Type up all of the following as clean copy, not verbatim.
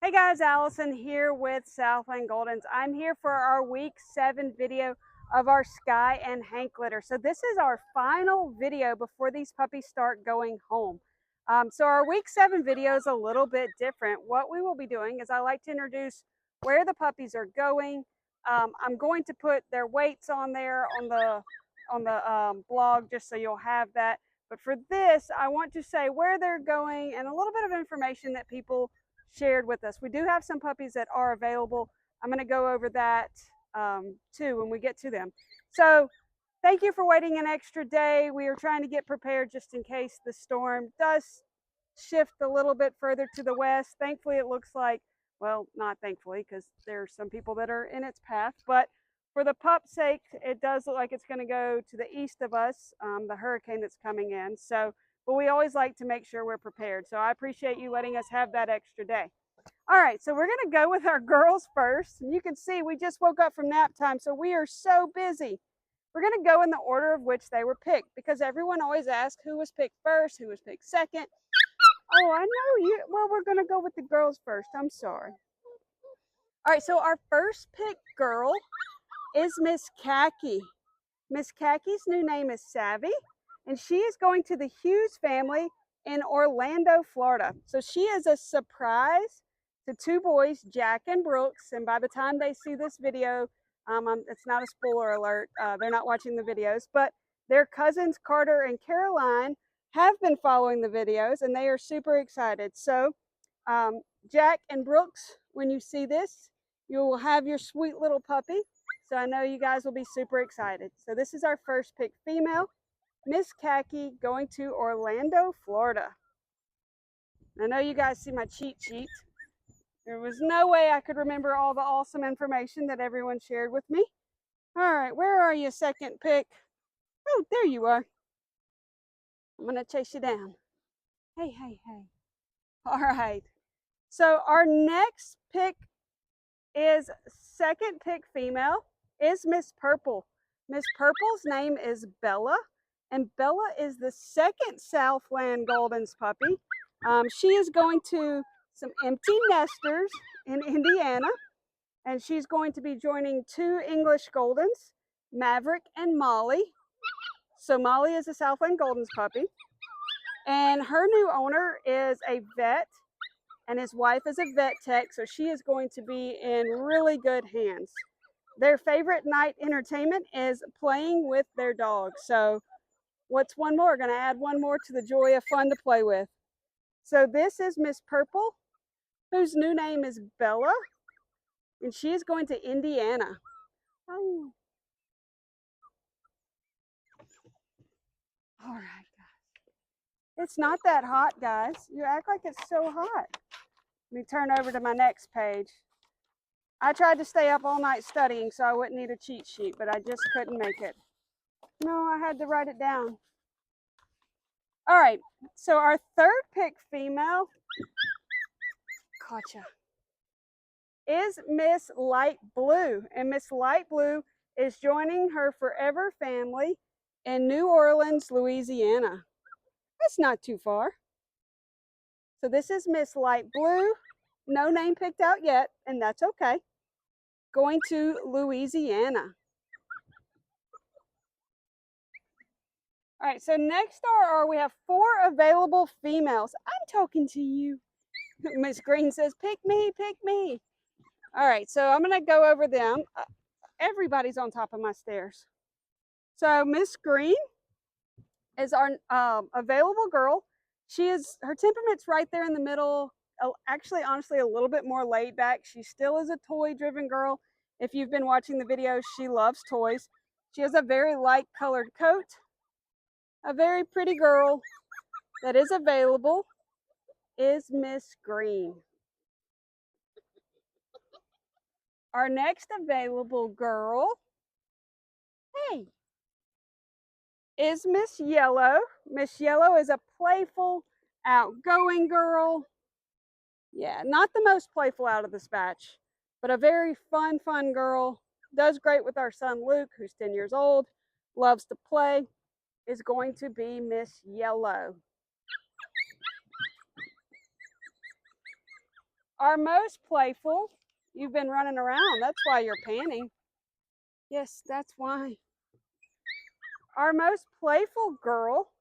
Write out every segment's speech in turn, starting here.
Hey guys, Allison here with Southland Goldens. I'm here for our week 7 video of our Skye and Hank litter. So this is our final video before these puppies start going home. So our week 7 video is a little bit different. What we will be doing is I like to introduce where the puppies are going. I'm going to put their weights on there on the blog just so you'll have that. But for this, I want to say where they're going and a little bit of information that people shared with us. We do have some puppies that are available. I'm going to go over that too when we get to them. So thank you for waiting an extra day. We are trying to get prepared just in case the storm does shift a little bit further to the west. Thankfully, it looks like, well, not thankfully, because there are some people that are in its path, but for the pup's sake, it does look like it's going to go to the east of us, the hurricane that's coming in. So but we always like to make sure we're prepared. So I appreciate you letting us have that extra day. All right, so we're going to go with our girls first. And you can see we just woke up from nap time, so we are so busy. We're going to go in the order of which they were picked because everyone always asks who was picked first, who was picked second. Oh, I know you. Well, we're going to go with the girls first. I'm sorry. All right, so our first picked girl is Miss Khaki. Miss Khaki's new name is Savvy, and she is going to the Hughes family in Orlando, Florida. So she is a surprise to two boys, Jack and Brooks. And by the time they see this video, it's not a spoiler alert. They're not watching the videos, but their cousins, Carter and Caroline, have been following the videos, and they are super excited. So Jack and Brooks, when you see this, you will have your sweet little puppy. So I know you guys will be super excited. So this is our first pick female, Miss Khaki, going to Orlando, Florida. I know you guys see my cheat sheet. There was no way I could remember all the awesome information that everyone shared with me. All right, where are you, second pick? Oh, there you are. I'm going to chase you down. Hey, hey, hey. All right. So our next pick is second pick female is Miss Purple. Miss Purple's name is Bella, and Bella is the second Southland Goldens puppy. She is going to some empty nesters in Indiana, and she's going to be joining two English Goldens, Maverick and Molly. So Molly is a Southland Goldens puppy, and her new owner is a vet, and his wife is a vet tech, so she is going to be in really good hands. Their favorite night entertainment is playing with their dog. So what's one more? Going to add one more to the joy of fun to play with. So this is Miss Purple, whose new name is Bella, and she is going to Indiana. Oh. All right, guys. It's not that hot, guys. You act like it's so hot. Let me turn over to my next page. I tried to stay up all night studying so I wouldn't need a cheat sheet, but I just couldn't make it. No, I had to write it down. All right, so our third pick female, gotcha, is Miss Light Blue. And Miss Light Blue is joining her forever family in New Orleans, Louisiana. That's not too far. So this is Miss Light Blue. No name picked out yet, and that's okay. Going to Louisiana. All right, so next we have 4 available females. I'm talking to you. Miss Green says, pick me, pick me. All right, so I'm gonna go over them. Everybody's on top of my stairs. So Miss Green is our available girl. Her temperament's right there in the middle. Actually, honestly, a little bit more laid back. She still is a toy-driven girl. If you've been watching the videos, she loves toys. She has a very light colored coat. A very pretty girl that is available is Miss Green. Our next available girl, hey, is Miss Yellow. Miss Yellow is a playful, outgoing girl. Yeah, not the most playful out of this batch, but a very fun girl. Does great with our son Luke, who's 10 years old, loves to play, is going to be Miss Yellow. Our most playful, you've been running around. That's why you're panting. Yes, that's why. Our most playful girl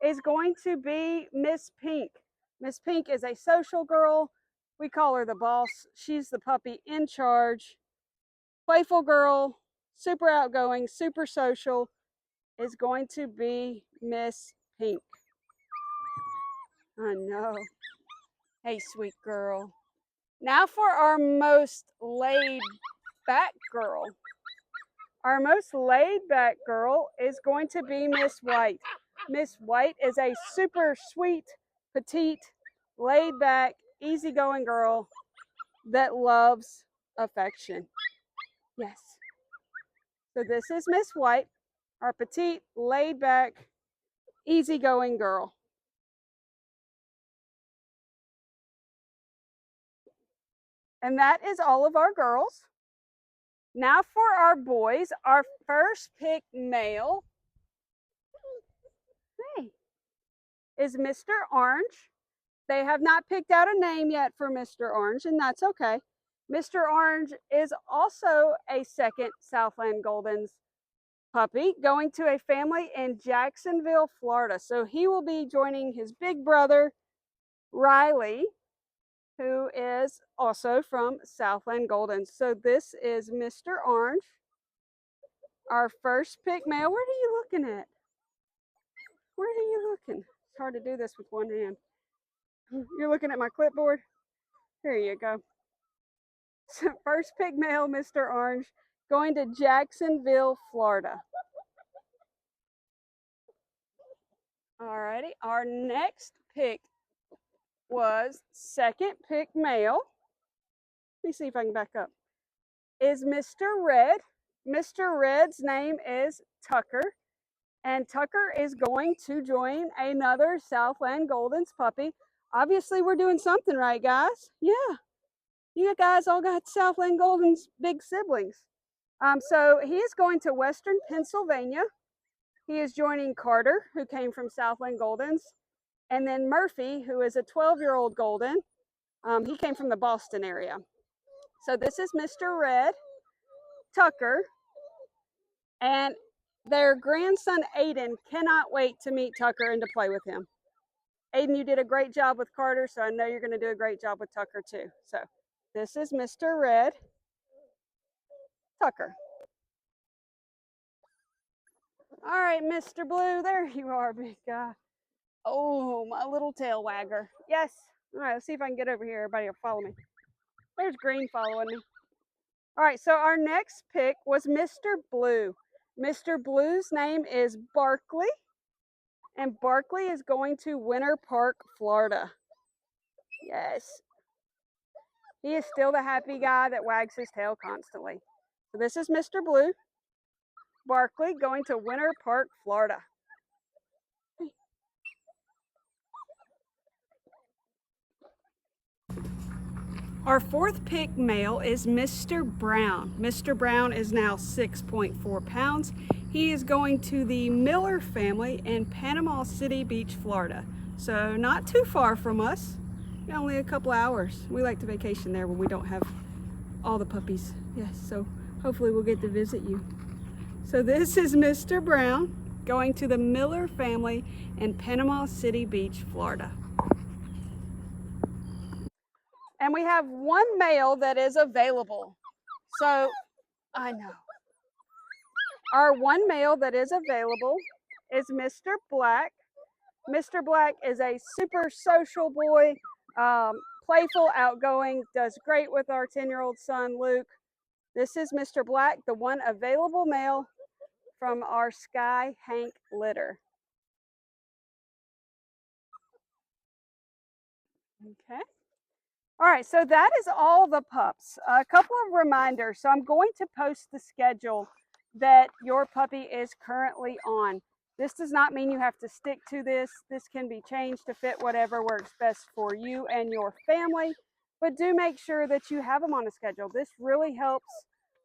is going to be Miss Pink. Miss Pink is a social girl. We call her the boss. She's the puppy in charge. Playful girl, super outgoing, super social, is going to be Miss Pink. I know. Hey, sweet girl. Now for our most laid back girl. Our most laid back girl is going to be Miss White. Miss White is a super sweet, petite, laid back, easygoing girl that loves affection. Yes. So this is Miss White, our petite, laid back, easygoing girl. And that is all of our girls. Now for our boys, our first pick male, hey, is Mr. Orange. They have not picked out a name yet for Mr. Orange, and that's okay. Mr. Orange is also a second Southland Goldens puppy going to a family in Jacksonville, Florida. So he will be joining his big brother, Riley, who is also from Southland Goldens. So this is Mr. Orange, our first pick male. What are you looking at? Where are you looking? It's hard to do this with one hand. You're looking at my clipboard? Here you go. So first pick male, Mr. Orange, going to Jacksonville, Florida. Alrighty, our next pick was second pick male. Let me see if I can back up. Is Mr. Red. Mr. Red's name is Tucker, and Tucker is going to join another Southland Goldens puppy. Obviously, we're doing something right, guys. Yeah, you guys all got Southland Goldens big siblings. So he is going to Western Pennsylvania. He is joining Carter, who came from Southland Goldens, and then Murphy, who is a 12-year-old Golden. He came from the Boston area. So this is Mr. Red, Tucker, and their grandson Aiden cannot wait to meet Tucker and to play with him. Aiden, you did a great job with Carter, so I know you're going to do a great job with Tucker too. So this is Mr. Red, Tucker. All right, Mr. Blue, there you are, big guy. Oh, my little tail wagger. Yes. All right, let's see if I can get over here. Everybody will follow me. There's Green following me. All right, so our next pick was Mr. Blue. Mr. Blue's name is Barkley, and Barkley is going to Winter Park, Florida. Yes. He is still the happy guy that wags his tail constantly. So this is Mr. Blue, Barkley, going to Winter Park, Florida. Our fourth pick male is Mr. Brown. Mr. Brown is now 6.4 pounds. He is going to the Miller family in Panama City Beach, Florida. So not too far from us, only a couple hours. We like to vacation there when we don't have all the puppies. Yes, so hopefully we'll get to visit you. So this is Mr. Brown going to the Miller family in Panama City Beach, Florida. And we have one male that is available. So, I know. Our one male that is available is Mr. Black. Mr. Black is a super social boy, playful, outgoing, does great with our 10-year-old son, Luke. This is Mr. Black, the one available male from our Skye Hank litter. Okay. All right, so that is all the pups. A couple of reminders. So I'm going to post the schedule that your puppy is currently on. This does not mean you have to stick to this. This can be changed to fit whatever works best for you and your family. But do make sure that you have them on a schedule. This really helps.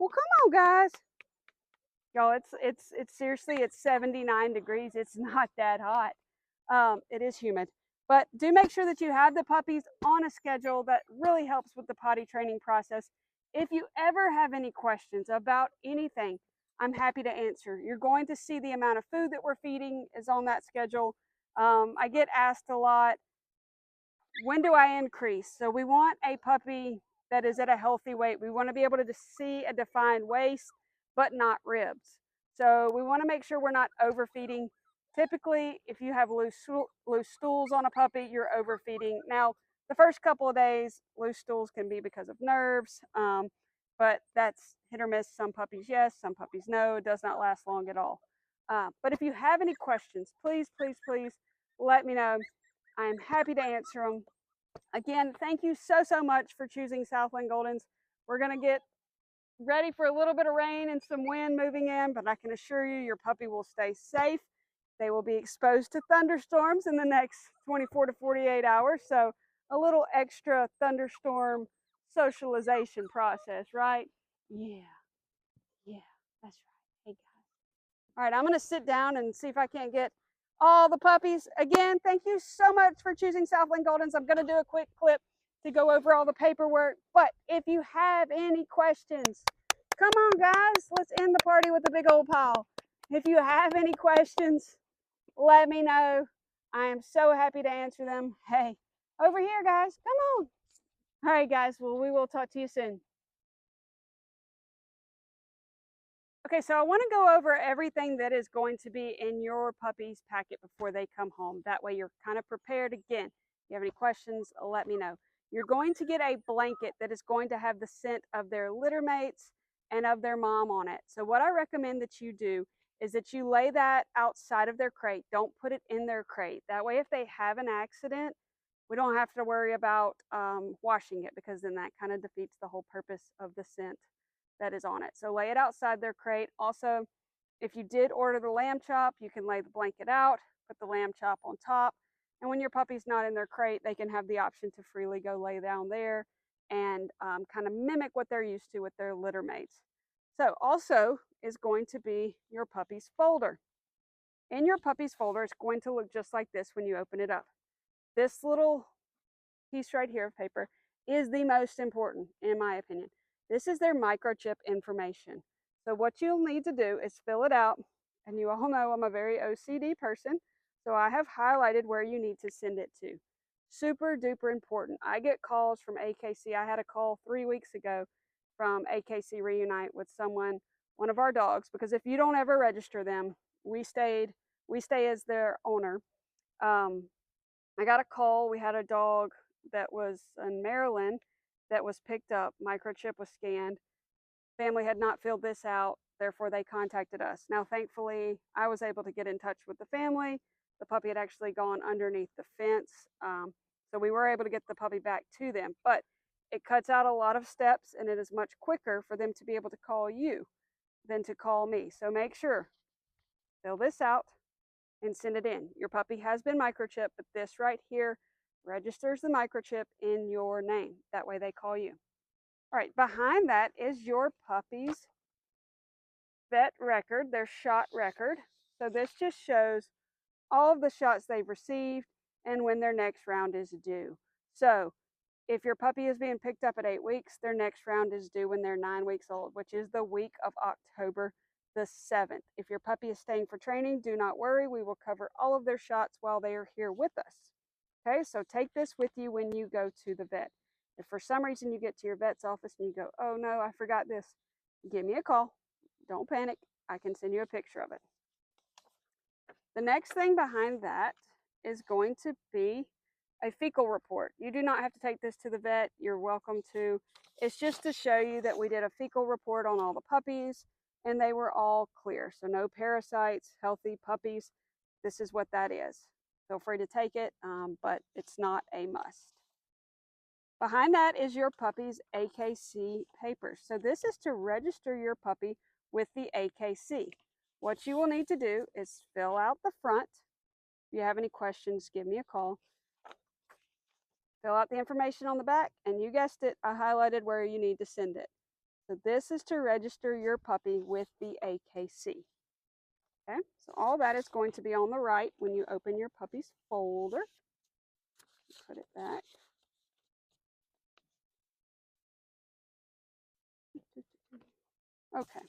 Well, come on, guys. Y'all, it's seriously, it's 79 degrees. It's not that hot. It is humid. But do make sure that you have the puppies on a schedule. That really helps with the potty training process. If you ever have any questions about anything, I'm happy to answer. You're going to see the amount of food that we're feeding is on that schedule. I get asked a lot, when do I increase? So we want a puppy that is at a healthy weight. We want to be able to see a defined waist, but not ribs. So we want to make sure we're not overfeeding. Typically, if you have loose stools on a puppy, you're overfeeding. Now, the first couple of days, loose stools can be because of nerves, but that's hit or miss. Some puppies, yes, some puppies, no. It does not last long at all. But if you have any questions, please, please, please let me know. I'm happy to answer them. Again, thank you so much for choosing Southland Goldens. We're going to get ready for a little bit of rain and some wind moving in, but I can assure you your puppy will stay safe. They will be exposed to thunderstorms in the next 24 to 48 hours. So a little extra thunderstorm socialization process, right? Yeah, that's right. Hey guys. All right, I'm going to sit down and see if I can't get all the puppies. Again, thank you so much for choosing Southland Goldens. I'm going to do a quick clip to go over all the paperwork. But if you have any questions, come on, guys. Let's end the party with a big old pile. If you have any questions, let me know. I am so happy to answer them. Hey, over here, guys. Come on. All right, guys. Well, we will talk to you soon. Okay, so I want to go over everything that is going to be in your puppy's packet before they come home. That way you're kind of prepared. Again, if you have any questions, let me know. You're going to get a blanket that is going to have the scent of their litter mates and of their mom on it. So what I recommend that you do is that you lay that outside of their crate. Don't put it in their crate. That way if they have an accident, we don't have to worry about washing it, because then that kind of defeats the whole purpose of the scent that is on it. So lay it outside their crate. Also, if you did order the lamb chop, you can lay the blanket out, put the lamb chop on top. And when your puppy's not in their crate, they can have the option to freely go lay down there and kind of mimic what they're used to with their litter mates. So also is going to be your puppy's folder. In your puppy's folder, it's going to look just like this when you open it up. This little piece right here of paper is the most important, in my opinion. This is their microchip information. So what you'll need to do is fill it out. And you all know I'm a very OCD person, so I have highlighted where you need to send it to. Super duper important. I get calls from AKC. I had a call 3 weeks ago from AKC Reunite with someone, one of our dogs, because if you don't ever register them, we stay as their owner. I got a call. We had a dog that was in Maryland that was picked up. Microchip was scanned. Family had not filled this out. Therefore, they contacted us. Now, thankfully, I was able to get in touch with the family. The puppy had actually gone underneath the fence. So we were able to get the puppy back to them. But it cuts out a lot of steps, and it is much quicker for them to be able to call you than to call me. So make sure, fill this out and send it in. Your puppy has been microchipped, but this right here registers the microchip in your name. That way they call you. All right, behind that is your puppy's vet record, their shot record. So this just shows all of the shots they've received and when their next round is due. So if your puppy is being picked up at 8 weeks, their next round is due when they're 9 weeks old, which is the week of October the 7th. If your puppy is staying for training, do not worry. We will cover all of their shots while they are here with us. Okay, so take this with you when you go to the vet. If for some reason you get to your vet's office and you go, oh no, I forgot this, give me a call. Don't panic. I can send you a picture of it. The next thing behind that is going to be a fecal report. You do not have to take this to the vet. You're welcome to. It's just to show you that we did a fecal report on all the puppies and they were all clear. So no parasites, healthy puppies. This is what that is. Feel free to take it, but it's not a must. Behind that is your puppy's AKC papers. So this is to register your puppy with the AKC. What you will need to do is fill out the front. If you have any questions, give me a call. Fill out the information on the back, and you guessed it, I highlighted where you need to send it. So this is to register your puppy with the AKC. Okay, so all that is going to be on the right when you open your puppy's folder. put it back. Okay.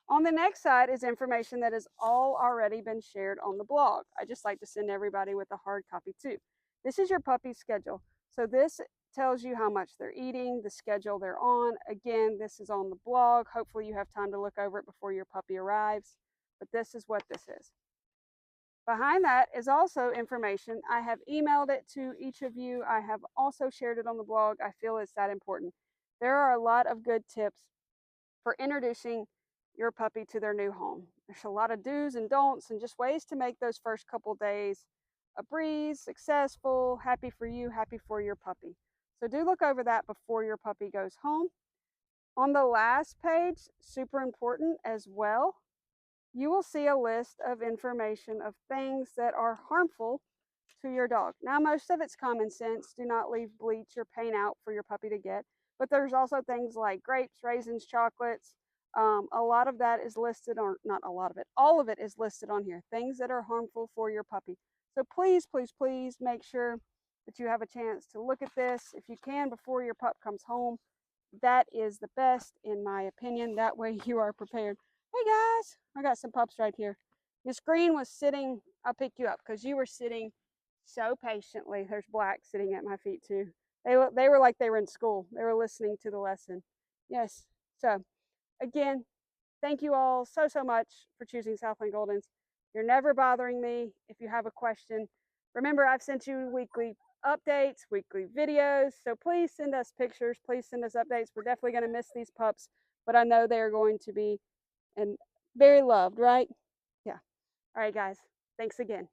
On the next side is information that has all already been shared on the blog. I just like to send everybody with a hard copy too. This is your puppy's schedule. So this tells you how much they're eating, the schedule they're on. Again, this is on the blog. Hopefully you have time to look over it before your puppy arrives. But this is what this is. Behind that is also information. I have emailed it to each of you. I have also shared it on the blog. I feel it's that important. There are a lot of good tips for introducing your puppy to their new home. There's a lot of do's and don'ts and just ways to make those first couple days a breeze, successful, happy for you, happy for your puppy. So do look over that before your puppy goes home. On the last page, super important as well, you will see a list of information of things that are harmful to your dog. Now, most of it's common sense. Do not leave bleach or paint out for your puppy to get. But there's also things like grapes, raisins, chocolates. A lot of that is listed, or not a lot of it, all of it is listed on here. Things that are harmful for your puppy. So please, please, please make sure that you have a chance to look at this if you can before your pup comes home. That is the best, in my opinion. That way you are prepared. Hey guys, I got some pups right here. Miss Green was sitting, I'll pick you up because you were sitting so patiently. There's Black sitting at my feet too. They were like they were in school. They were listening to the lesson. Yes. So again, thank you all so, so much for choosing Southland Goldens. You're never bothering me if you have a question. Remember, I've sent you weekly updates, weekly videos. So please send us pictures. Please send us updates. We're definitely going to miss these pups, but I know they're going to be and very loved, right? Yeah. All right, guys. Thanks again.